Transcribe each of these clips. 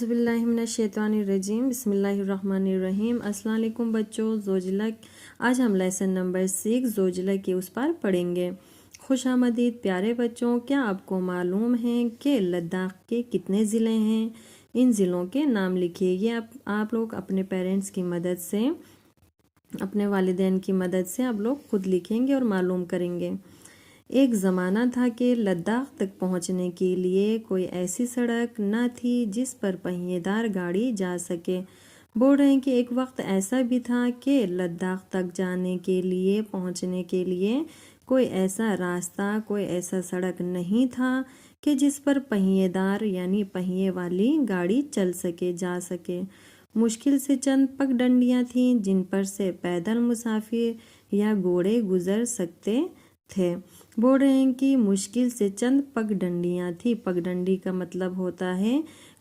اعوذ باللہ من الشیطان الرجیم، بسم اللہ الرحمن الرحیم۔ السلام علیکم بچوں، زوجلہ آج ہم لیسن نمبر 6 زوجلہ کے اس پار پڑھیں گے۔ خوش آمدید پیارے بچوں، کیا آپ کو معلوم ہے کہ لداخ کے کتنے ضلع ہیں؟ ان ضلعوں کے نام لکھیے۔ یہ آپ لوگ اپنے پیرنٹس کی مدد سے، اپنے والدین کی مدد سے آپ لوگ خود لکھیں گے اور معلوم کریں گے۔ ایک زمانہ تھا کہ لداخ تک پہنچنے کے لیے کوئی ایسی سڑک نہ تھی جس پر پہیے دار گاڑی جا سکے۔ بول رہے ہیں کہ ایک وقت ایسا بھی تھا کہ لداخ تک جانے کے لیے، پہنچنے کے لیے کوئی ایسا راستہ، کوئی ایسا سڑک نہیں تھا کہ جس پر پہیے دار یعنی پہیے والی گاڑی چل سکے، جا سکے۔ مشکل سے چند پگ ڈنڈیاں تھیں جن پر سے پیدل مسافر یا گھوڑے گزر سکتے تھے۔ بول رہے ہیں کہ مشکل سے چند پگ ڈنڈیاں تھی۔ پگ ڈنڈی کا مطلب ہوتا ہے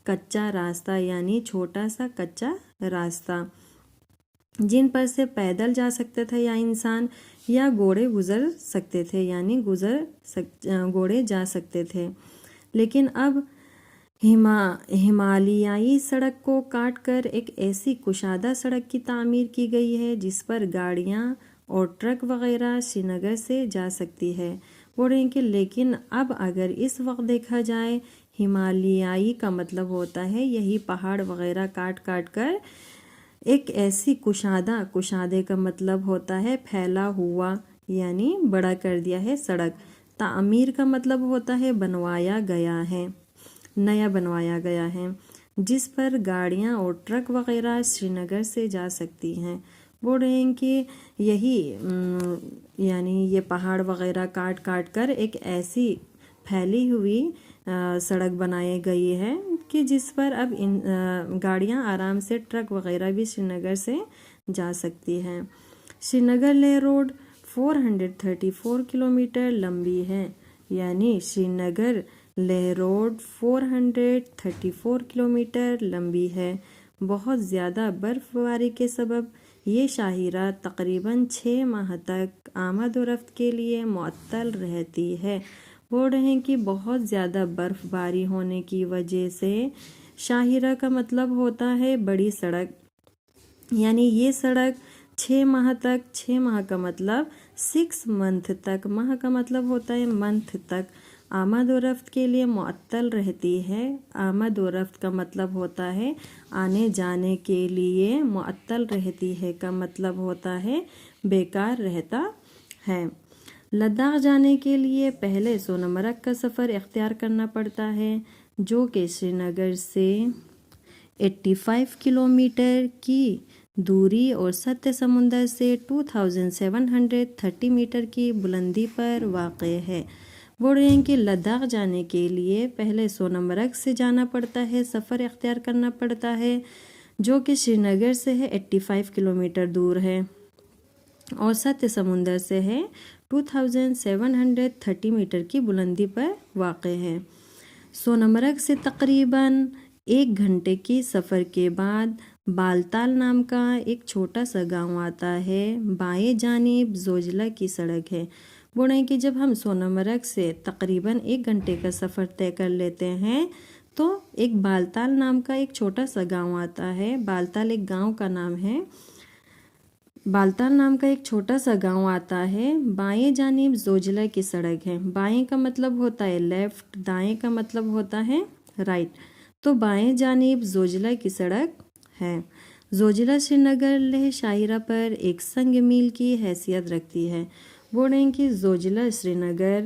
کچا راستہ، یعنی چھوٹا سا کچا راستہ جن پر سے پیدل جا سکتے تھے یا انسان، یا گھوڑے گزر سکتے تھے یعنی گھوڑے جا سکتے تھے۔ لیکن اب ہمالیائی سڑک کو کاٹ کر ایک ایسی کشادہ سڑک کی تعمیر کی گئی ہے جس پر گاڑیاں اور ٹرک وغیرہ سری نگر سے جا سکتی ہے۔ بول رہے ہیں کہ لیکن اب اگر اس وقت دیکھا جائے، ہمالیائی کا مطلب ہوتا ہے یہی پہاڑ وغیرہ کاٹ کر ایک ایسی کشادے کا مطلب ہوتا ہے پھیلا ہوا، یعنی بڑا کر دیا ہے سڑک۔ تعمیر کا مطلب ہوتا ہے بنوایا گیا ہے، نیا بنوایا گیا ہے، جس پر گاڑیاں اور ٹرک وغیرہ سری نگر سے جا سکتی ہیں۔ بول رہے ہیں کہ یہی یعنی یہ پہاڑ وغیرہ کاٹ کر ایک ایسی پھیلی ہوئی سڑک بنائی گئی ہے کہ جس پر اب گاڑیاں آرام سے، ٹرک وغیرہ بھی سری نگر سے جا سکتی ہیں۔ سری نگر لیہ روڈ 434 کلومیٹر لمبی ہے، یعنی سری نگر لیہ روڈ 434 کلومیٹر لمبی ہے۔ بہت زیادہ برف باری کے سبب یہ شاہراہ تقریباً 6 ماہ تک آمد و رفت کے لیے معطل رہتی ہے۔ بول رہے ہیں کہ بہت زیادہ برف باری ہونے کی وجہ سے، شاہراہ کا مطلب ہوتا ہے بڑی سڑک، یعنی یہ سڑک 6 ماہ تک، 6 ماہ کا مطلب 6 منتھ تک، ماہ کا مطلب ہوتا ہے منتھ تک، آمد و رفت کے لیے معطل رہتی ہے۔ آمد و رفت کا مطلب ہوتا ہے آنے جانے کے لیے، معطل رہتی ہے کا مطلب ہوتا ہے بیکار رہتا ہے۔ لداخ جانے کے لیے پہلے سونمرگ کا سفر اختیار کرنا پڑتا ہے، جو کہ سری نگر سے 85 کلومیٹر کی دوری اور ستیہ سمندر سے 2730 میٹر کی بلندی پر واقع ہے۔ بول رہے ہیں کہ لداخ جانے کے لیے پہلے سونمرگ سے جانا پڑتا ہے، سفر اختیار کرنا پڑتا ہے، جو کہ سری نگر سے ہے 85 کلومیٹر دور ہے اور ستیہ سمندر سے ہے 2730 میٹر کی بلندی پر واقع ہے۔ سونمرگ سے تقریباً 1 گھنٹے کی سفر کے بعد بالتال نام کا ایک چھوٹا سا گاؤں آتا ہے۔ بائیں جانب زوجلہ کی سڑک ہے۔ بول رہے ہیں کہ جب ہم سونمرگ سے تقریباً 1 گھنٹے کا سفر طے کر لیتے ہیں تو ایک بالتال نام کا ایک چھوٹا سا گاؤں آتا ہے۔ بالتال ایک گاؤں کا نام ہے۔ بالتال نام کا ایک چھوٹا سا گاؤں آتا ہے۔ بائیں جانب زوجلہ کی سڑک ہے۔ بائیں کا مطلب ہوتا ہے لیفٹ، دائیں کا مطلب ہوتا ہے رائٹ، تو بائیں جانب زوجلہ کی سڑک ہے۔ زوجلہ سری نگر لیہ شاہراہ پر ایک سنگ میل کی حیثیت رکھتی ہے۔ بول رہے ہیں کہ زوجلہ سری نگر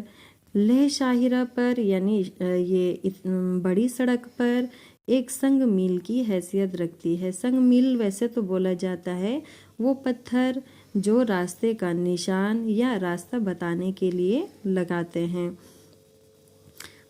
لیہ شاہراہ پر، یعنی یہ بڑی سڑک پر ایک سنگ میل کی حیثیت رکھتی ہے۔ سنگ میل ویسے تو بولا جاتا ہے وہ پتھر جو راستے کا نشان یا راستہ بتانے کے لیے لگاتے ہیں۔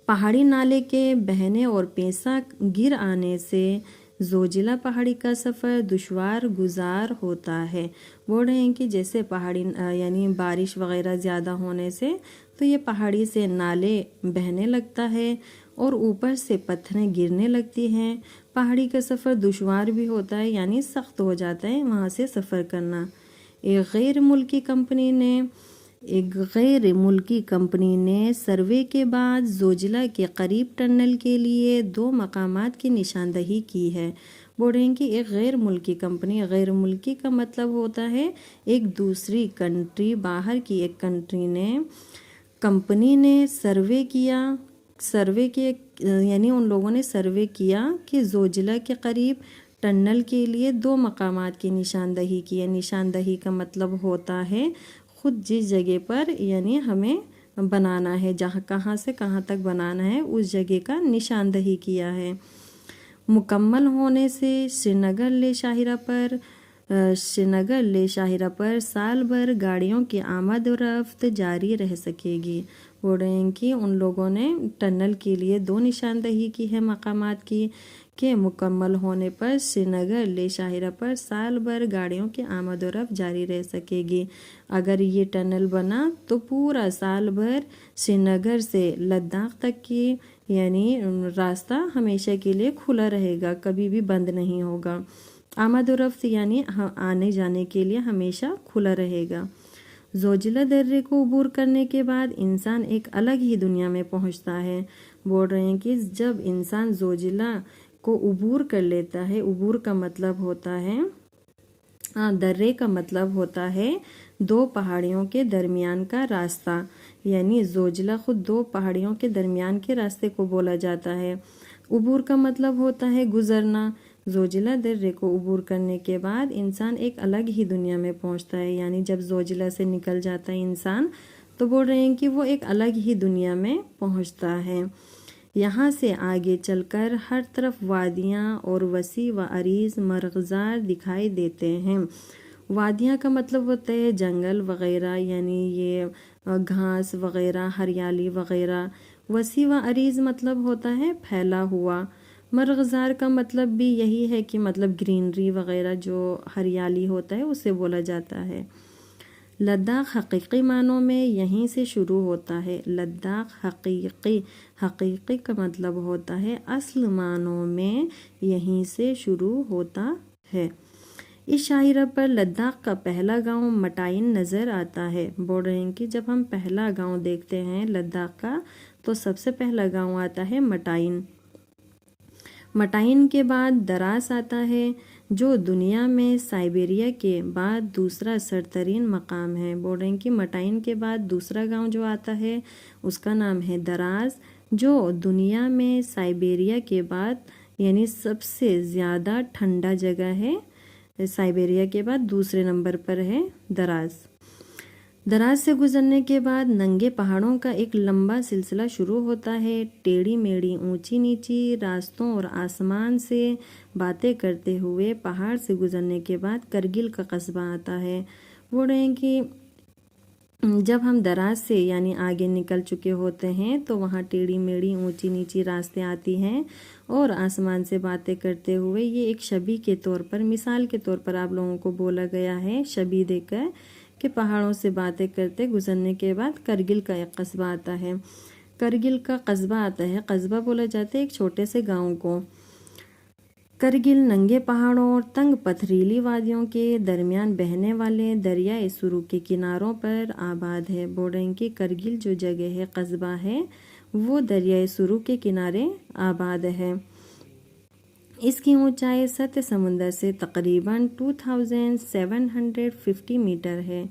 پہاڑی نالے کے بہنے اور پیسہ گر آنے سے زوجلہ پہاڑی کا سفر دشوار گزار ہوتا ہے۔ بول رہے ہیں کہ جیسے پہاڑی یعنی بارش وغیرہ زیادہ ہونے سے تو یہ پہاڑی سے نالے بہنے لگتا ہے اور اوپر سے پتھریں گرنے لگتی ہیں۔ پہاڑی کا سفر دشوار بھی ہوتا ہے، یعنی سخت ہو جاتا ہے وہاں سے سفر کرنا۔ ایک غیر ملکی کمپنی نے ایک غیر ملکی کمپنی نے سروے کے بعد زوجلا کے قریب ٹنل کے لیے 2 مقامات کی نشاندہی کی ہے۔ بول رہے ہیں کہ ایک غیر ملکی کمپنی، غیر ملکی کا مطلب ہوتا ہے ایک دوسری کنٹری، باہر کی ایک کمپنی نے سروے کیا یعنی ان لوگوں نے سروے کیا کہ زوجلا کے قریب ٹنل کے لیے 2 مقامات کی نشاندہی کی ہے۔ نشاندہی کا مطلب ہوتا ہے خود جس جگہ پر یعنی ہمیں بنانا ہے، جہاں کہاں سے کہاں تک بنانا ہے اس جگہ کا نشاندہی کیا ہے۔ مکمل ہونے سے سرینگر لے شاہراہ پر سال بھر گاڑیوں کی آمد و رفت جاری رہ سکے گی۔ بول رہے ہیں کہ ان لوگوں نے ٹنل کے لیے 2 نشاندہی کی ہے مقامات کی کہ مکمل ہونے پر سرینگر لے شاہراہ پر سال بھر گاڑیوں کی آمد و رفت جاری رہ سکے گی۔ اگر یہ ٹنل بنا تو پورا سال بھر سرینگر سے لداخ تک کی یعنی راستہ ہمیشہ کے لیے کھلا رہے گا، کبھی بھی بند نہیں ہوگا۔ آمد و رفت یعنی آنے جانے کے لیے ہمیشہ کھلا رہے گا۔ زوجلا درے کو عبور کرنے کے بعد انسان ایک الگ ہی دنیا میں پہنچتا ہے۔ بول رہے ہیں کہ جب انسان زوجلا کو عبور کر لیتا ہے، عبور کا مطلب ہوتا ہے درے کا مطلب ہوتا ہے 2 پہاڑیوں کے درمیان کا راستہ، یعنی زوجلا خود 2 پہاڑیوں کے درمیان کے راستے کو بولا جاتا ہے۔ عبور کا مطلب ہوتا ہے گزرنا۔ زوجلا درے کو عبور کرنے کے بعد انسان ایک الگ ہی دنیا میں پہنچتا ہے، یعنی جب زوجلا سے نکل جاتا ہے انسان تو بول رہے ہیں کہ وہ ایک الگ ہی دنیا میں پہنچتا ہے۔ یہاں سے آگے چل کر ہر طرف وادیاں اور وسیع و عریض مرغزار دکھائی دیتے ہیں۔ وادیاں کا مطلب ہوتا ہے جنگل وغیرہ، یعنی یہ گھاس وغیرہ، ہریالی وغیرہ۔ وسیع و عریض مطلب ہوتا ہے پھیلا ہوا۔ مرغزار کا مطلب بھی یہی ہے کہ مطلب گرینری وغیرہ جو ہریالی ہوتا ہے اسے بولا جاتا ہے۔ لداخ حقیقی معنوں میں یہیں سے شروع ہوتا ہے۔ لداخ حقیقی کا مطلب ہوتا ہے اصل معنوں میں یہیں سے شروع ہوتا ہے۔ اس شاہراہ پر لداخ کا پہلا گاؤں مٹائن نظر آتا ہے۔ بول رہے ہیں کہ جب ہم پہلا گاؤں دیکھتے ہیں لداخ کا تو سب سے پہلا گاؤں آتا ہے مٹائن۔ مٹائن کے بعد دراس آتا ہے جو دنیا میں سائبیریا کے بعد دوسرا سرترین مقام ہے۔ بول رہے ہیں کہ مٹائن کے بعد دوسرا گاؤں جو آتا ہے اس کا نام ہے دراس، جو دنیا میں سائبیریا کے بعد یعنی سب سے زیادہ ٹھنڈا جگہ ہے۔ سائبیریا کے بعد دوسرے نمبر پر ہے دراز۔ دراز سے گزرنے کے بعد ننگے پہاڑوں کا ایک لمبا سلسلہ شروع ہوتا ہے۔ ٹیڑھی میڑھی اونچی نیچی راستوں اور آسمان سے باتیں کرتے ہوئے پہاڑ سے گزرنے کے بعد کرگل کا قصبہ آتا ہے۔ وہ رہے ہیں کہ جب ہم دراز سے یعنی آگے نکل چکے ہوتے ہیں تو وہاں ٹیڑھی میڑھی اونچی نیچی راستے آتی ہیں اور آسمان سے باتیں کرتے ہوئے، یہ ایک شبیہ کے طور پر، مثال کے طور پر آپ لوگوں کو بولا گیا ہے شبیہ دے کر کہ پہاڑوں سے باتیں کرتے گزرنے کے بعد کرگل کا ایک قصبہ آتا ہے۔ کرگل کا قصبہ آتا ہے، قصبہ بولا جاتا ہے ایک چھوٹے سے گاؤں کو۔ کرگل ننگے پہاڑوں اور تنگ پتھریلی وادیوں کے درمیان بہنے والے دریائے سرو کے کناروں پر آباد ہے۔ بول رہے ہیں کہ کرگل جو جگہ ہے، قصبہ ہے، وہ دریائے سرو کے کنارے آباد ہے۔ اس کی اونچائی سطح سمندر سے تقریباً 2750 میٹر ہے۔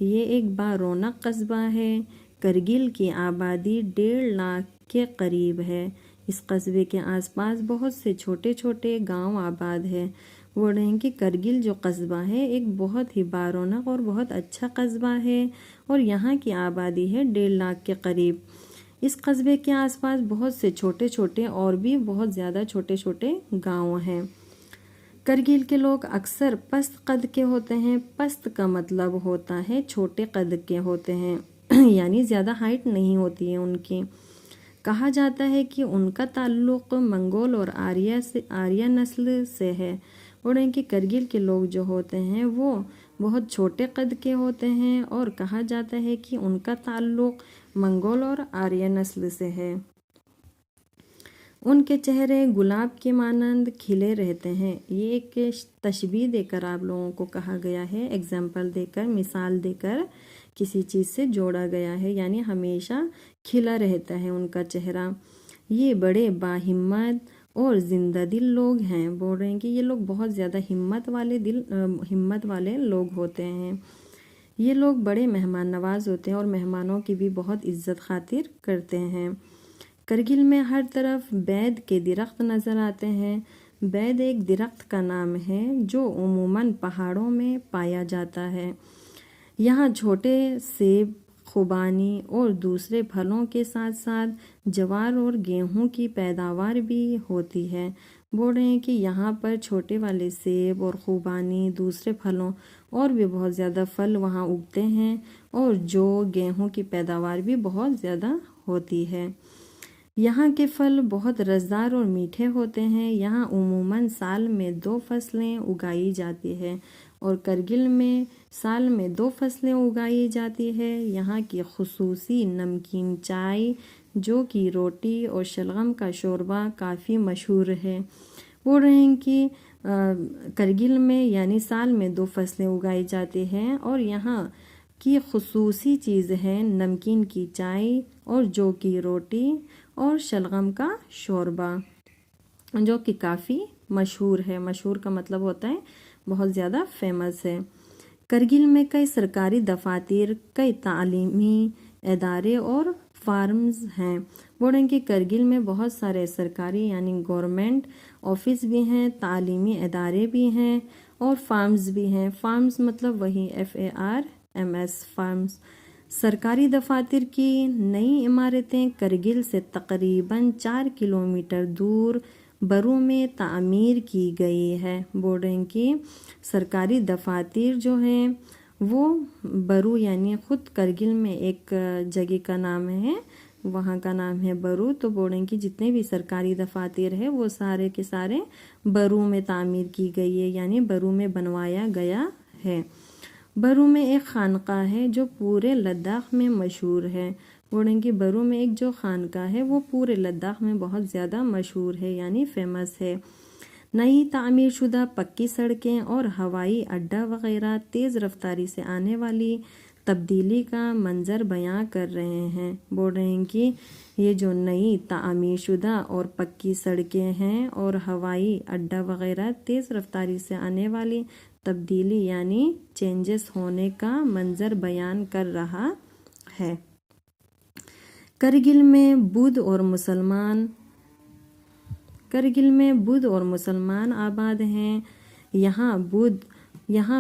یہ ایک بارونق قصبہ ہے۔ کرگل کی آبادی 1.5 لاکھ کے قریب ہے۔ اس قصبے کے آس پاس بہت سے چھوٹے چھوٹے گاؤں آباد ہیں۔ وہ رہے ہیں کہ کرگل جو قصبہ ہے ایک بہت ہی بارونق اور بہت اچھا قصبہ ہے اور یہاں کی آبادی ہے 1.5 لاکھ کے قریب۔ اس قصبے کے آس پاس بہت سے چھوٹے چھوٹے اور بھی بہت زیادہ چھوٹے چھوٹے گاؤں ہیں۔ کرگل کے لوگ اکثر پست قد کے ہوتے ہیں۔ پست کا مطلب ہوتا ہے چھوٹے قد کے ہوتے ہیں، یعنی زیادہ ہائٹ نہیں ہوتی ہے ان کی۔ کہا جاتا ہے کہ ان کا تعلق منگول اور آریہ نسل سے ہے۔ اور ان کے کرگل کے لوگ جو ہوتے ہیں وہ بہت چھوٹے قد کے ہوتے ہیں اور کہا جاتا ہے کہ ان کا تعلق منگول اور آریہ نسل سے ہے۔ ان کے چہرے گلاب کے مانند کھلے رہتے ہیں۔ یہ ایک تشبیہ دے کر آپ لوگوں کو کہا گیا ہے، ایگزامپل دے کر، مثال دے کر، کسی چیز سے جوڑا گیا ہے، یعنی ہمیشہ کھلا رہتا ہے ان کا چہرہ۔ یہ بڑے باہمت اور زندہ دل لوگ ہیں، بول رہے ہیں کہ یہ لوگ بہت زیادہ ہمت والے لوگ ہوتے ہیں۔ یہ لوگ بڑے مہمان نواز ہوتے ہیں اور مہمانوں کی بھی بہت عزت خاطر کرتے ہیں۔ کرگل میں ہر طرف بید کے درخت نظر آتے ہیں۔ بید ایک درخت کا نام ہے جو عموماً پہاڑوں میں پایا جاتا ہے۔ یہاں چھوٹے سیب، خوبانی اور دوسرے پھلوں کے ساتھ ساتھ جوار اور گیہوں کی پیداوار بھی ہوتی ہے۔ بول رہے ہیں کہ یہاں پر چھوٹے والے سیب اور خوبانی، دوسرے پھلوں اور بھی بہت زیادہ پھل وہاں اگتے ہیں، اور جو گیہوں کی پیداوار بھی بہت زیادہ ہوتی ہے۔ یہاں کے پھل بہت رسدار اور میٹھے ہوتے ہیں۔ یہاں عموماً سال میں 2 فصلیں اگائی جاتی ہے، اور کرگل میں سال میں 2 فصلیں اگائی جاتی ہے۔ یہاں کی خصوصی نمکین چائے، جو کہ روٹی اور شلغم کا شوربہ کافی مشہور ہے۔ بول رہے ہیں کہ کرگل میں یعنی سال میں 2 فصلیں اگائی جاتی ہیں، اور یہاں کی خصوصی چیز ہے نمکین کی چائے اور جو کی روٹی اور شلغم کا شوربہ، جو کہ کافی مشہور ہے۔ مشہور کا مطلب ہوتا ہے بہت زیادہ فیمس ہے۔ کرگل میں کئی سرکاری دفاتر، کئی تعلیمی ادارے اور فارمز ہیں۔ بول رہے ہیں کہ کرگل میں بہت سارے سرکاری یعنی گورنمنٹ آفس بھی ہیں، تعلیمی ادارے بھی ہیں، اور فارمز بھی ہیں۔ فارمز مطلب وہی FARMS فارمز۔ سرکاری دفاتر کی نئی عمارتیں کرگل سے تقریباً 4 کلومیٹر دور برو میں تعمیر کی گئی ہے۔ بول رہے ہیں کہ سرکاری دفاتر جو ہیں وہ برو یعنی خود کرگل میں ایک جگہ کا نام ہے، وہاں کا نام ہے برو۔ تو بول رہے ہیں کہ جتنے بھی سرکاری دفاتر ہیں وہ سارے کے سارے برو میں تعمیر کی گئی ہے، یعنی برو میں بنوایا گیا ہے۔ برو میں ایک خانقاہ ہے جو پورے لداخ میں مشہور ہے۔ بول رہے ہیں کہ برو میں ایک جو خانقاہ ہے وہ پورے لداخ میں بہت زیادہ مشہور ہے، یعنی فیمس ہے۔ نئی تعمیر شدہ پکی سڑکیں اور ہوائی اڈہ وغیرہ تیز رفتاری سے آنے والی تبدیلی کا منظر بیاں کر رہے ہیں۔ بول رہے ہیں کہ یہ جو نئی تعمیر شدہ اور پکی سڑکیں ہیں اور ہوائی اڈہ وغیرہ تیز رفتاری سے آنے والی تبدیلی یعنی چینجز ہونے کا منظر بیان کر رہا ہے۔ کرگل میں بدھ اور مسلمان آباد ہیں۔ یہاں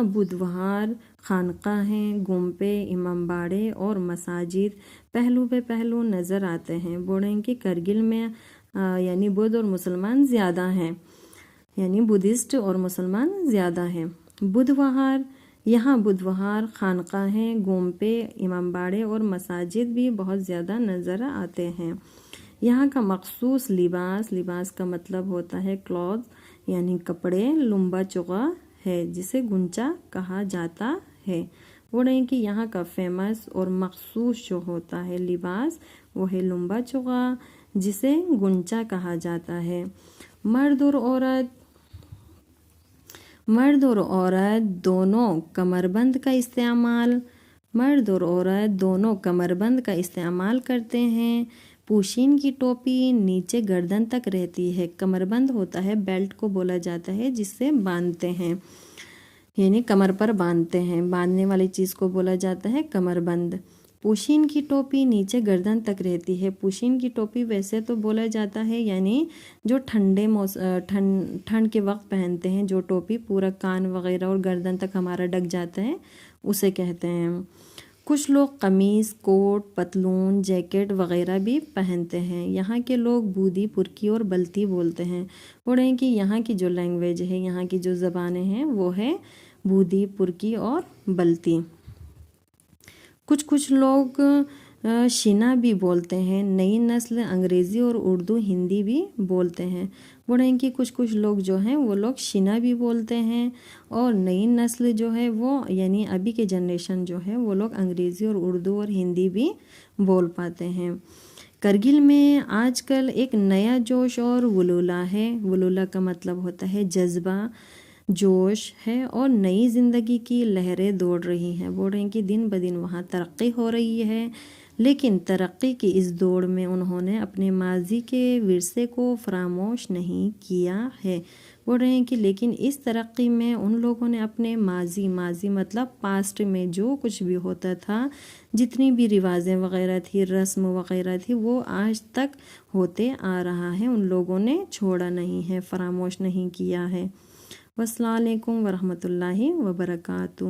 بدھ وہار، خانقاہیں، گمپے، امام باڑے اور مساجد پہلو پہ پہلو نظر آتے ہیں۔ بول رہے ہیں کہ کرگل میں یعنی بدھ اور مسلمان زیادہ ہیں، یعنی بدھسٹ اور مسلمان زیادہ ہیں۔ یہاں بدھ وہار، خانقاہیں، گومپے، امام باڑے اور مساجد بھی بہت زیادہ نظر آتے ہیں۔ یہاں کا مخصوص لباس کا مطلب ہوتا ہے کلوتھ یعنی کپڑے، لمبا چوغا ہے جسے گنچا کہا جاتا ہے۔ بول رہے ہیں کہ یہاں کا فیمس اور مخصوص جو ہوتا ہے لباس وہ ہے لمبا چوغا جسے گنچا کہا جاتا ہے۔ مرد اور عورت دونوں کمربند کا استعمال کرتے ہیں۔ پوشین کی ٹوپی نیچے گردن تک رہتی ہے۔ کمربند ہوتا ہے بیلٹ کو بولا جاتا ہے جس سے باندھتے ہیں، یعنی کمر پر باندھتے ہیں، باندھنے والی چیز کو بولا جاتا ہے کمربند۔ پوشین کی ٹوپی نیچے گردن تک رہتی ہے۔ پوشین کی ٹوپی ویسے تو بولا جاتا ہے یعنی جو ٹھنڈ کے وقت پہنتے ہیں، جو ٹوپی پورا کان وغیرہ اور گردن تک ہمارا ڈھک جاتا ہے اسے کہتے ہیں۔ کچھ لوگ قمیص، کوٹ، پتلون، جیکٹ وغیرہ بھی پہنتے ہیں۔ یہاں کے لوگ بودھی، پرکی اور بلتی بولتے ہیں۔ بول رہے ہیں کہ یہاں کی جو لینگویج ہے، یہاں کی جو زبانیں ہیں وہ ہے بودھی، پرکی اور بلتی۔ کچھ لوگ شینا بھی بولتے ہیں۔ نئی نسل انگریزی اور اردو، ہندی بھی بولتے ہیں۔ بول رہے ہیں کہ کچھ لوگ جو ہیں وہ لوگ شینا بھی بولتے ہیں، اور نئی نسل جو ہے وہ یعنی ابھی کے جنریشن جو ہے وہ لوگ انگریزی اور اردو اور ہندی بھی بول پاتے ہیں۔ کرگل میں آج کل ایک نیا جوش اور ولولہ ہے۔ ولولہ کا مطلب ہوتا ہے جذبہ۔ جوش ہے اور نئی زندگی کی لہریں دوڑ رہی ہیں۔ بول رہے ہیں کہ دن بدن وہاں ترقی ہو رہی ہے، لیکن ترقی کی اس دوڑ میں انہوں نے اپنے ماضی کے ورثے کو فراموش نہیں کیا ہے۔ بول رہے ہیں کہ لیکن اس ترقی میں ان لوگوں نے اپنے ماضی مطلب پاسٹ میں جو کچھ بھی ہوتا تھا، جتنی بھی رواجیں وغیرہ تھی، رسم وغیرہ تھی، وہ آج تک ہوتے آ رہا ہے، ان لوگوں نے چھوڑا نہیں ہے، فراموش نہیں کیا ہے۔ والسلام علیکم ورحمۃ اللہ وبرکاتہ۔